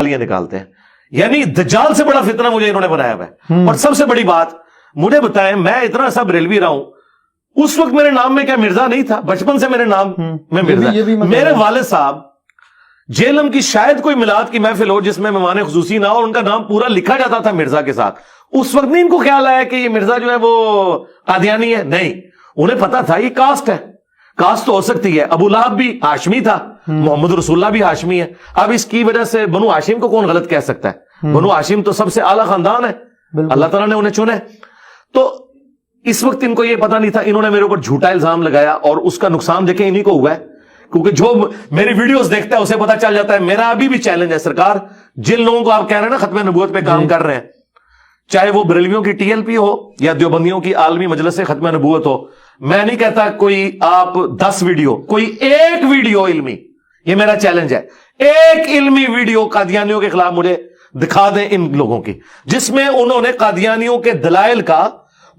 گالیاں نکالتے ہیں. یعنی دجال سے بڑا فتنہ مجھے انہوں نے بنایا ہوا ہے. اور سب سے بڑی بات مجھے بتائیں, میں اتنا سا بریلوی رہا ہوں, اس وقت میرے نام میں کیا مرزا نہیں تھا؟ بچپن سے میرے نام میں مرزا. میرے والد صاحب جیلم کی شاید کوئی میلاد کی محفل ہو جس میں مہمان خصوصی نہ ہو, ان کا نام پورا لکھا جاتا تھا مرزا کے ساتھ. اس وقت نہیں ان کو خیال آیا کہ یہ مرزا جو ہے وہ قادیانی ہے, نہیں, انہیں پتا تھا یہ کاسٹ ہے, کاسٹ تو ہو سکتی ہے. ابو لہب بھی ہاشمی تھا, محمد رسول اللہ بھی ہاشمی ہے. اب اس کی وجہ سے بنو ہاشم کو کون غلط کہہ سکتا ہے؟ بنو ہاشم تو سب سے اعلیٰ خاندان ہے, اللہ تعالیٰ نے انہیں چنے. تو اس وقت ان کو یہ پتا نہیں تھا, انہوں نے میرے اوپر جھوٹا الزام لگایا, اور اس کا نقصان دیکھیں انہی کو ہوا ہے, کیونکہ جو میری ویڈیوز دیکھتا ہے اسے پتا چل جاتا ہے. میرا ابھی بھی چیلنج ہے سرکار, جن لوگوں کو آپ کہہ رہے ہیں نا ختم نبوت پہ کام کر رہے ہیں, چاہے وہ بریلویوں کی ٹی ایل پی ہو یا دیوبندیوں کی عالمی مجلس سے ختم نبوت ہو, میں نہیں کہتا کوئی آپ 10 ویڈیو, کوئی ایک ویڈیو علمی, یہ میرا چیلنج ہے, ایک علمی ویڈیو قادیانیوں کے خلاف مجھے دکھا دیں ان لوگوں کی, جس میں انہوں نے قادیانیوں کے دلائل کا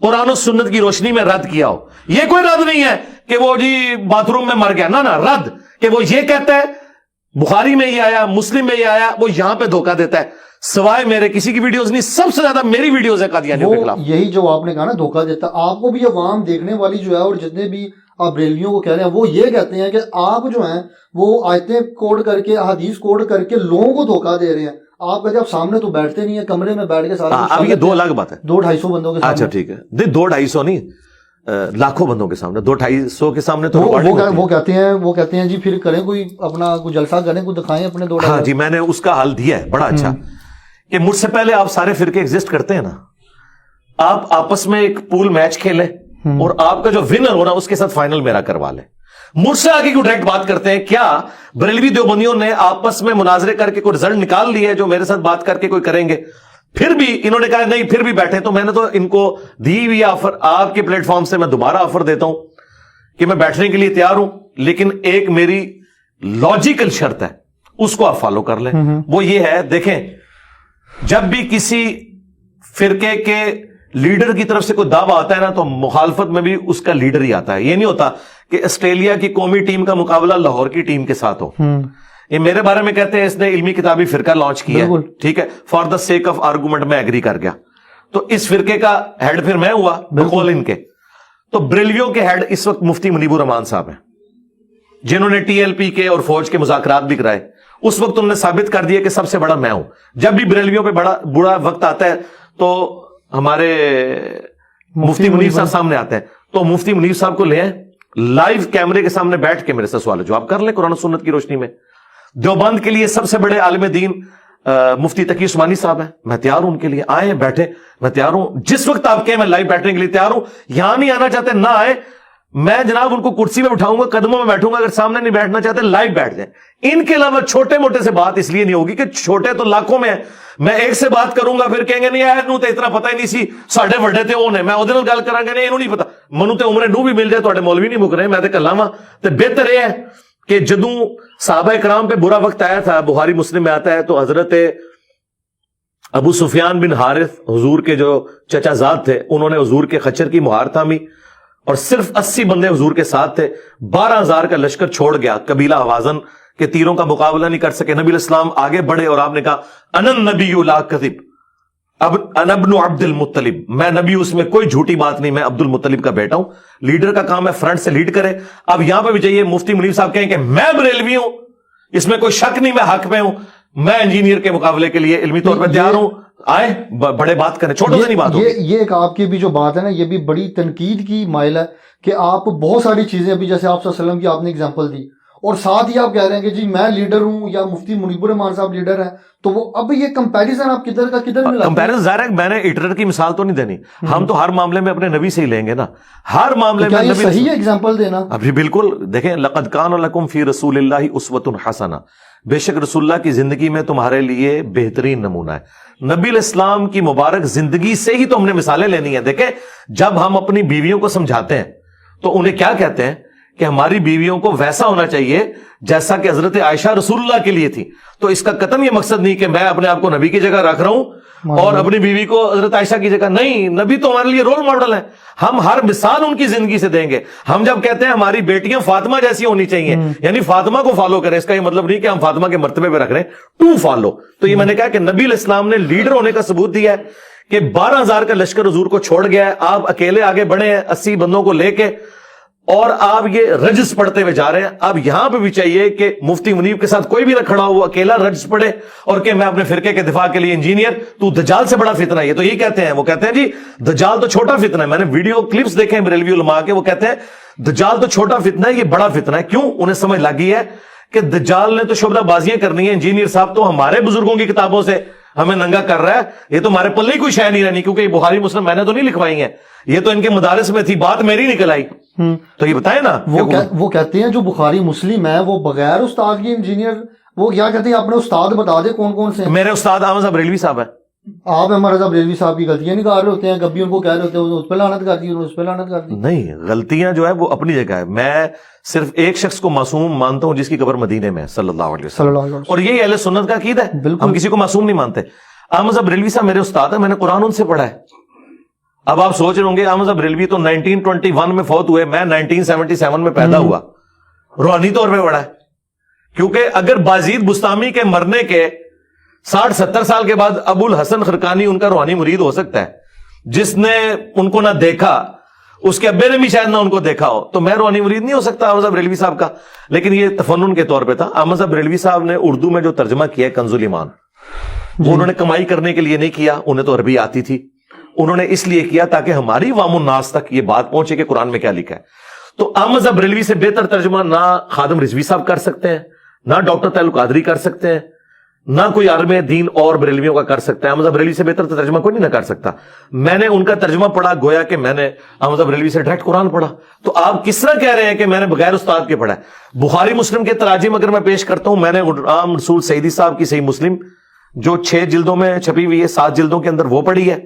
قرآن و سنت کی روشنی میں رد کیا ہو. یہ کوئی رد نہیں ہے کہ وہ جی باتھ روم میں مر گیا, نہ رد کہ وہ یہ کہتا ہے بخاری میں یہ آیا, مسلم میں یہ آیا, وہ یہاں پہ دھوکہ دیتا ہے. سوائے میرے کسی کی ویڈیوز نہیں, سب سے زیادہ میری ویڈیوز ہیں قادیانیوں کے خلاف. یہی جو آپ نے کہا نا دھوکہ دیتا, آپ کو بھی عوام دیکھنے والی جو ہے اور جتنے بھی آپ بریلویوں کو کہہ رہے ہیں وہ یہ کہتے ہیں کہ آپ جو ہیں وہ آیتیں کوڈ کر کے, احادیث کوڈ کر کے لوگوں کو دھوکہ دے رہے ہیں. آپ کہتے ہیں آپ سامنے تو بیٹھتے نہیں ہیں, کمرے میں بیٹھ کے سارے. اب یہ 2 الگ بات ہے, 200-250 بندوں کے سامنے. اچھا ٹھیک ہے, 200-250 نہیں, لاکھوں بندوں کے سامنے, 200-250 کے سامنے تو وہ کہتے ہیں جی پھر کریں کوئی اپنا کوئی جلسہ کریں, کوئی دکھائیں اپنے 200. ہاں جی, میں نے اس کا حل دیا ہے بڑا اچھا, کہ مجھ سے پہلے آپ سارے فرقے ایگزسٹ کرتے ہیں نا, آپ آپس میں ایک پول میچ کھیلیں اور آپ کا جو ونر ہونا اس کے ساتھ فائنل میرا کروا لیں. مجھ سے آگے کیوں ڈائریکٹ بات کرتے ہیں؟ کیا بریلوی دیوبندیوں نے آپس میں مناظرے کر کے کوئی رزلٹ نکال لی ہے جو میرے ساتھ بات کر کے کوئی کریں گے؟ پھر بھی انہوں نے کہا نہیں, پھر بھی بیٹھے. تو میں نے تو ان کو دی ہوئی آفر, آپ کے پلیٹ فارم سے میں دوبارہ آفر دیتا ہوں کہ میں بیٹھنے کے لیے تیار ہوں, لیکن ایک میری لاجیکل شرط ہے, اس کو آپ فالو کر لیں. وہ یہ ہے, دیکھیں جب بھی کسی فرقے کے لیڈر کی طرف سے کوئی دعویٰ آتا ہے نا, تو مخالفت میں بھی اس کا لیڈر ہی آتا ہے. یہ نہیں ہوتا کہ آسٹریلیا کی قومی ٹیم کا مقابلہ لاہور کی ٹیم کے ساتھ ہو. یہ میرے بارے میں کہتے ہیں اس نے علمی کتابی فرقہ لانچ کیا ہے, ٹھیک ہے, for the sake of argument میں ایگری کر گیا, تو اس فرقے کا ہیڈ پھر میں ہوا بقول ان کے. تو بریلویوں کے ہیڈ اس وقت مفتی منیب الرحمان صاحب ہیں, جنہوں نے ٹی ایل پی کے اور فوج کے مذاکرات بھی کرائے. اس وقت انہوں نے ثابت کر دیا کہ سب سے بڑا میں ہوں. جب بھی بریلویوں پہ بڑا برا وقت آتا ہے تو ہمارے مفتی منیر صاحب سامنے آتے ہیں, تو مفتی منیر صاحب کو لے آئیں, لائیو کیمرے کے سامنے بیٹھ کے میرے سے سوال جواب کر لیں قرآن و سنت کی روشنی میں. دیوبند کے لیے سب سے بڑے عالم دین مفتی تقی عثمانی صاحب ہیں, میں تیار ہوں ان کے لیے, آئیں بیٹھے, میں تیار ہوں. جس وقت آپ کہیں میں لائیو بیٹھنے کے لیے تیار ہوں. یہاں نہیں آنا چاہتے نہ آئے, میں جناب ان کو کرسی میں بٹھاؤں گا, قدموں میں بیٹھوں گا. اگر سامنے نہیں بیٹھنا چاہتے لائیو بیٹھ جائیں. ان کے علاوہ چھوٹے موٹے سے بات اس لیے نہیں ہوگی کہ چھوٹے تو لاکھوں میں ہیں. میں ایک سے بات کروں گا پھر کہیں گے نہیں یار نو تے اتنا پتہ ہی نہیں سی, ساڈے وڈے تے اونے, میں اودے نال گل کراں گا نہیں اینو نہیں پتہ, منو تے عمرے نو بھی مل جائے, تواڈے مولوی نہیں مک رہے, میں تے کلاواں. تے بہتر یہ ہے کہ جدوں صحابہ کرام پہ برا وقت آیا تھا, بخاری مسلم میں آتا ہے, تو حضرت ابو سفیان بن حارث حضور کے جو چچا زاد تھے, انہوں نے حضور کے خچر کی مہار تھامی, اور صرف 80 بندے حضور کے ساتھ تھے. 12,000 کا لشکر چھوڑ گیا, قبیلہ حوازن کے تیروں کا مقابلہ نہیں کر سکے. نبی الاسلام آگے بڑھے اور آپ نے کہا انا النبی لا کذب, اب انا ابن عبد المطلب, میں نبی, اس میں کوئی جھوٹی بات نہیں, میں عبد المطلب کا بیٹا ہوں. لیڈر کا کام ہے فرنٹ سے لیڈ کرے. اب یہاں پہ بھی چاہیے مفتی منیر صاحب کہیں کہ میں بریلوی ہوں, اس میں کوئی شک نہیں, میں حق میں ہوں, میں انجینئر کے مقابلے کے لیے علمی طور پر تیار ہوں, آئے بڑے بات کریں, چھوٹوں سے نہیں بات ہوگی. یہ ایک آپ کی بھی جو بات ہے نا, یہ بھی بڑی تنقید کی مائل ہے کہ آپ بہت ساری چیزیں ابھی جیسے آپ صلی اللہ علیہ وسلم کی آپ نے اگزامپل دی, اور ساتھ ہی آپ کہہ رہے ہیں کہ جی میں لیڈر ہوں یا مفتی منیب الرحمان صاحب لیڈر ہیں, تو وہ اب یہ کمپیریزن آپ کدھر کا کدھر ملا؟ کمپیریزن ظاہر ہے, میں نے ایٹر کی مثال تو نہیں دینی, ہم تو ہر معاملے میں اپنے نبی سے ہی لیں گے نا, ہر معاملے میں نبی صحیح ہے ایگزامپل دینا. ابھی بالکل دیکھیں, لقد کان لکم فی رسول اللہ اسوۃ حسنہ, بے شک رسول اللہ کی زندگی میں تمہارے لیے بہترین نمونہ ہے. نبی الاسلام کی مبارک زندگی سے ہی تو ہم نے مثالیں لینی ہیں. دیکھیں جب ہم اپنی بیویوں کو سمجھاتے ہیں تو انہیں کیا کہتے ہیں کہ ہماری بیویوں کو ویسا ہونا چاہیے جیسا کہ حضرت عائشہ رسول اللہ کے لیے تھی. تو اس کا قطعاً یہ مقصد نہیں کہ میں اپنے آپ کو نبی کی جگہ رکھ رہا ہوں اور اپنی بیوی کو حضرت عائشہ کی جگہ. نہیں, نبی تو ہمارے لیے رول ماڈل ہیں, ہم ہر مثال ان کی زندگی سے دیں گے. ہم جب کہتے ہیں ہماری بیٹیاں فاطمہ جیسی ہونی چاہیے, یعنی فاطمہ کو فالو کریں, اس کا یہ مطلب نہیں کہ ہم فاطمہ کے مرتبے پہ رکھ رہے ہیں, ٹو فالو. تو یہ میں نے کہا کہ نبی علیہ السلام نے لیڈر ہونے کا ثبوت دیا ہے کہ 12,000 کا لشکر حضور کو چھوڑ گیا ہے, آپ اکیلے آگے بڑھے ہیں 80 بندوں کو لے کے, اور آپ یہ رجس پڑھتے ہوئے جا رہے ہیں. اب یہاں پہ بھی چاہیے کہ مفتی منیب کے ساتھ کوئی بھی نہ کھڑا ہو, وہ اکیلا رجس پڑھے اور کہ میں اپنے فرقے کے دفاع کے لیے انجینئر, تو دجال سے بڑا فتنہ ہے. یہ تو یہی کہتے ہیں, وہ کہتے ہیں جی دجال تو چھوٹا فتنہ ہے. میں نے ویڈیو کلپس دیکھے ہیں بریلوی علماء کے, وہ کہتے ہیں دجال تو چھوٹا فتنہ ہے, یہ بڑا فتنہ ہے. کیوں؟ انہیں سمجھ لگی ہے کہ دجال نے تو شعبدہ بازیاں کرنی ہیں, انجینئر صاحب تو ہمارے بزرگوں کی کتابوں سے ہمیں ننگا کر رہا ہے, یہ تو ہمارے پلے کوئی شے نہیں رہنی, کیونکہ یہ بخاری مسلم میں نے تو نہیں لکھوائی ہیں, یہ تو ان کے مدارس میں تھی, بات میری نکل آئی. تو یہ بتائیں نا, وہ کہتے ہیں جو بخاری مسلم ہے وہ بغیر استاد کی انجینئر, وہ کیا کہتے ہیں اپنے استاد بتا دے کون کون سے ہیں. میرے استاد احمد صاحب بریلوی صاحب ہیں. آپ احمد رضا بریلوی صاحب کی غلطیاں نکال رہے ہوتے ہیں, کبھی ان کو کہہ رہے ہوتے ہیں اس پہ لعنت کر دی, اس پہ لعنت کر دی. نہیں, غلطیاں جو ہے وہ اپنی جگہ ہے. میں صرف ایک شخص کو معصوم مانتا ہوں جس کی قبر مدینے میں, صلی اللہ علیہ وسلم, اور یہی اہل سنت کا عقیدہ ہے. ہم کسی کو معصوم نہیں مانتے. احمد صاحب بریلوی صاحب میرے استاد ہیں, میں نے قرآن ان سے پڑھا ہے. اب آپ سوچ رہے ہوں گے احمد صاحب بریلوی تو 1921 میں فوت ہوئے, میں 1977 میں پیدا ہوا, روحانی طور پہ بڑا ہے. کیونکہ اگر بازید بستامی کے مرنے کے 60-70 سال کے بعد ابو الحسن خرقانی ان کا روحانی مرید ہو سکتا ہے, جس نے ان کو نہ دیکھا, اس کے ابے نے بھی شاید نہ ان کو دیکھا ہو, تو میں روحانی مرید نہیں ہو سکتا احمد صاحب بریلوی صاحب کا. لیکن یہ تفنن کے طور پہ تھا. احمد صاحب بریلوی صاحب نے اردو میں جو ترجمہ کیا ہے کنز الایمان, وہ انہوں نے کمائی کرنے کے لیے نہیں کیا, انہیں تو عربی آتی تھی, انہوں نے اس لیے کیا تاکہ ہماری عوام الناس تک یہ بات پہنچے کہ قرآن میں کیا لکھا ہے. تو احمد صاحب بریلوی سے بہتر ترجمہ نہ خادم رضوی صاحب کر سکتے ہیں, نہ ڈاکٹر تعلق قادری کر سکتے ہیں, نہ کوئی عالم دین اور بریلویوں کا کر سکتا ہے. احمد صاحب بریلوی سے بہتر ترجمہ کوئی نہیں نہ کر سکتا. میں نے ان کا ترجمہ پڑھا گویا کہ میں نے احمد صاحب بریلوی سے ڈائریکٹ قرآن پڑھا. تو آپ کس طرح کہہ رہے ہیں کہ میں نے بغیر استاد کے پڑھا ہے؟ بخاری مسلم کے تراجم اگر میں پیش کرتا ہوں, میں نے غلام رسول سعیدی صاحب کی صحیح مسلم جو 6 جلدوں میں چھپی ہوئی ہے, 7 جلدوں کے اندر, وہ پڑھی ہے.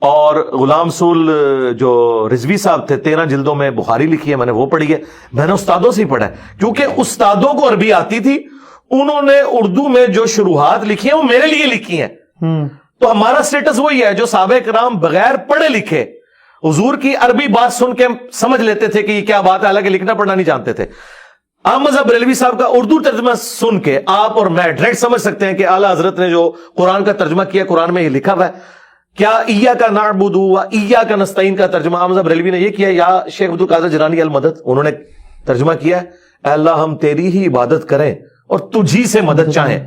اور غلام رسول جو رضوی صاحب تھے 13 جلدوں میں بخاری لکھی ہے, میں نے وہ پڑھی ہے. میں نے استادوں سے ہی پڑھا ہے, کیونکہ استادوں کو عربی آتی تھی, انہوں نے اردو میں جو شروحات لکھی ہیں وہ میرے لیے لکھی ہیں. تو ہمارا سٹیٹس وہی ہے جو صحابہ کرام بغیر پڑھے لکھے حضور کی عربی بات سن کے سمجھ لیتے تھے کہ یہ کیا بات ہے, حالانکہ لکھنا پڑھنا نہیں جانتے تھے. احمد صاحب بریلوی صاحب کا اردو ترجمہ سن کے آپ اور میں ڈائریکٹ سمجھ سکتے ہیں کہ اعلیٰ حضرت نے جو قرآن کا ترجمہ کیا, قرآن میں یہ لکھا ہوا ہے. کیا ایاک نعبد و ایاک نستعین کا ترجمہ احمد صاحب بریلوی نے یہ کیا, یا شیخ عبد القادر جیلانی المدد انہوں نے ترجمہ کیا ہے, اے اللہ ہم تیری ہی عبادت کریں اور تجھی سے مدد چاہیں.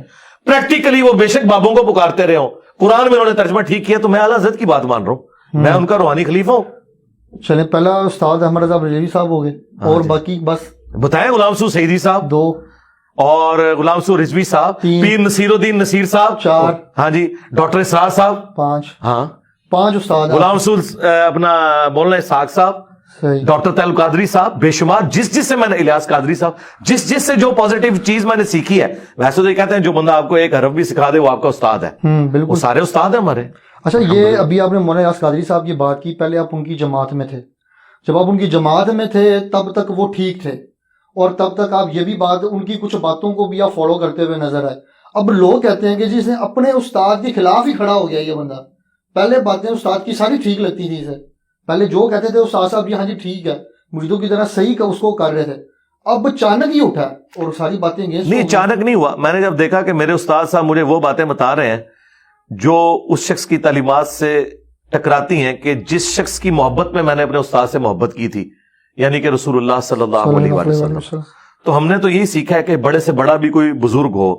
پریکٹیکلی وہ بے شک بابوں کو پکارتے رہے ہوں, قرآن میں انہوں نے ترجمہ ٹھیک کیا, تو میں اعلیٰ حضرت کی بات مان رہا ہوں, میں ان کا روحانی خلیفہ ہوں. چلیں, پہلا استاد احمد رضا بریلوی صاحب ہو گئے, اور باقی بس بتائیں. غلام رسول سعیدی صاحب 2, اور غلام رسول رضوی صاحب 3, پیر نصیر الدین نصیر صاحب 4, ہاں جی, ڈاکٹر اسرار صاحب 5, ہاں 5 استاد. غلام رسول اپنا مولانا اسحاق صاحب, ڈاکٹر تعلق قادری صاحب, بے شمار جس سے میں نے, الیاس قادری صاحب, جس سے جو پازیٹیو چیز میں نے سیکھی ہے. ویسے تو یہ کہتے ہیں جو بندہ آپ کو ایک حرف بھی سکھا دے وہ آپ کا استاد ہے. بالکل, وہ سارے استاد ہیں ہمارے. اچھا, یہ ابھی آپ نے مولانا الیاس قادری صاحب کی بات کی, پہلے آپ ان کی جماعت میں تھے. جب آپ ان کی جماعت میں تھے تب تک وہ ٹھیک تھے, اور تب تک آپ یہ بھی بات, ان کی کچھ باتوں کو بھی آپ فالو کرتے ہوئے نظر آئے. اب لوگ کہتے ہیں کہ جس نے اپنے استاد کے خلاف ہی کھڑا ہو گیا یہ بندہ. پہلے باتیں استاد کی ساری ٹھیک لگتی تھی اسے, پہلے جو کہتے تھے استاد صاحب ہاں جی ٹھیک ہے, مریدوں کی طرح صحیح اس کو کر رہے تھے. اب اچانک ہی اٹھا اور ساری باتیں نہیں, اچانک نہیں ہوا. میں نے جب دیکھا کہ میرے استاد صاحب مجھے وہ باتیں بتا رہے ہیں جو اس شخص کی تعلیمات سے ٹکراتی ہیں, کہ جس شخص کی محبت میں نے اپنے استاد سے محبت کی تھی, یعنی کہ رسول اللہ صلی اللہ علیہ وسلم. تو ہم نے تو یہی سیکھا ہے کہ بڑے سے بڑا بھی کوئی بزرگ ہو,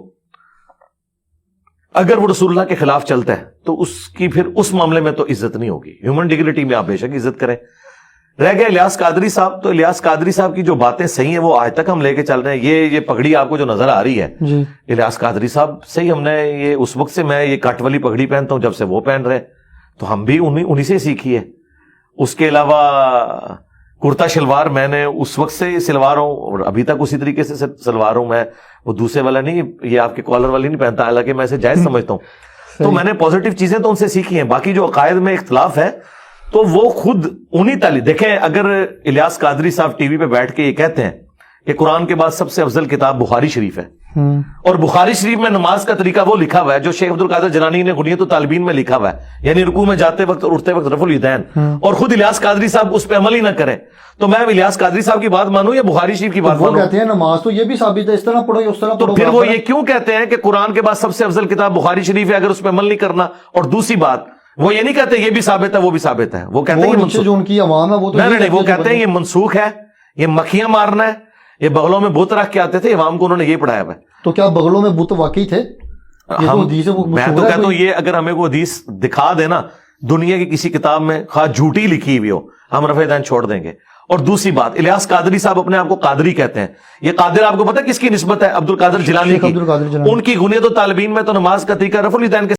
اگر وہ رسول اللہ کے خلاف چلتا ہے تو اس کی پھر اس معاملے میں تو عزت نہیں ہوگی. ہیومن ڈگنیٹی میں آپ بے شک عزت کریں. رہ گئے الیاس قادری صاحب, تو الیاس قادری صاحب کی جو باتیں صحیح ہیں وہ آج تک ہم لے کے چل رہے ہیں. یہ پگڑی آپ کو جو نظر آ رہی ہے الیاس قادری صاحب صحیح, ہم نے یہ اس وقت سے, میں یہ کٹ والی پگڑی پہنتا ہوں جب سے وہ پہن رہے, تو ہم بھی انہی سے سیکھی ہے. اس کے علاوہ کرتا شلوار میں نے اس وقت سے سلوار ہوں, اور ابھی تک اسی طریقے سے سلوار ہوں. میں وہ دوسرے والا نہیں, یہ آپ کے کالر والی نہیں پہنتا, حالانکہ میں اسے جائز سمجھتا ہوں. تو میں نے پازیٹیو چیزیں تو ان سے سیکھی ہیں. باقی جو عقائد میں اختلاف ہے تو وہ خود انہی تعلیم. دیکھیں, اگر الیاس قادری صاحب ٹی وی پہ بیٹھ کے یہ کہتے ہیں کہ قرآن کے بعد سب سے افضل کتاب بخاری شریف ہے، اور بخاری شریف میں نماز کا طریقہ وہ لکھا ہوا ہے جو شیخ عبد القادر جیلانی نے غنیۃ الطالبین میں لکھا ہوا ہے، یعنی رکوع میں جاتے وقت اور اٹھتے وقت رفع الیدین، اور خود الیاس قادری صاحب اس پہ عمل ہی نہ کریں، تو میں الیاس قادری صاحب کی بات مانوں یا بخاری شریف کی بات وہ مانوں؟ کہتے ہیں نماز تو یہ بھی ثابت ہے، اس طرح پڑھو یا اس طرح تو پڑھو، پھر وہ یہ کیوں کہتے ہیں کہ قرآن کے بعد سب سے افضل کتاب بخاری شریف ہے اگر اس پہ عمل نہیں کرنا؟ اور دوسری بات وہ یہ نہیں کہتے یہ بھی ثابت ہے وہ بھی ثابت ہے، وہ کہتے ہیں یہ نیچے جو ان کی عوام ہے وہ تو نہیں، وہ کہتے ہیں یہ منسوخ ہے، یہ مکھیاں مارنا ہے، یہ بغلوں میں بت رکھ کے آتے تھے عوام کو، انہوں نے یہ پڑھایا ہوا ہے۔ تو کیا بغلوں میں بت واقعی تھے؟ یہ تو حدیث ہے، وہ میں تو مشہور ہے کہتا ہوں کوئی؟ یہ اگر ہمیں کوئی حدیث دکھا دینا دنیا کی کسی کتاب میں، خواہ جھوٹی لکھی ہوئی ہو، ہم رفع دین چھوڑ دیں گے۔ اور دوسری بات، الیاس قادری صاحب اپنے آپ کو قادری کہتے ہیں، یہ قادر آپ کو پتہ ہے کس کی نسبت ہے؟ عبد القادر جیلانی شیخ کی۔ عبد القادر جیلانی۔ ان کی غنیۃ الطالبین میں تو نماز کا طریقہ رفع الیدین کے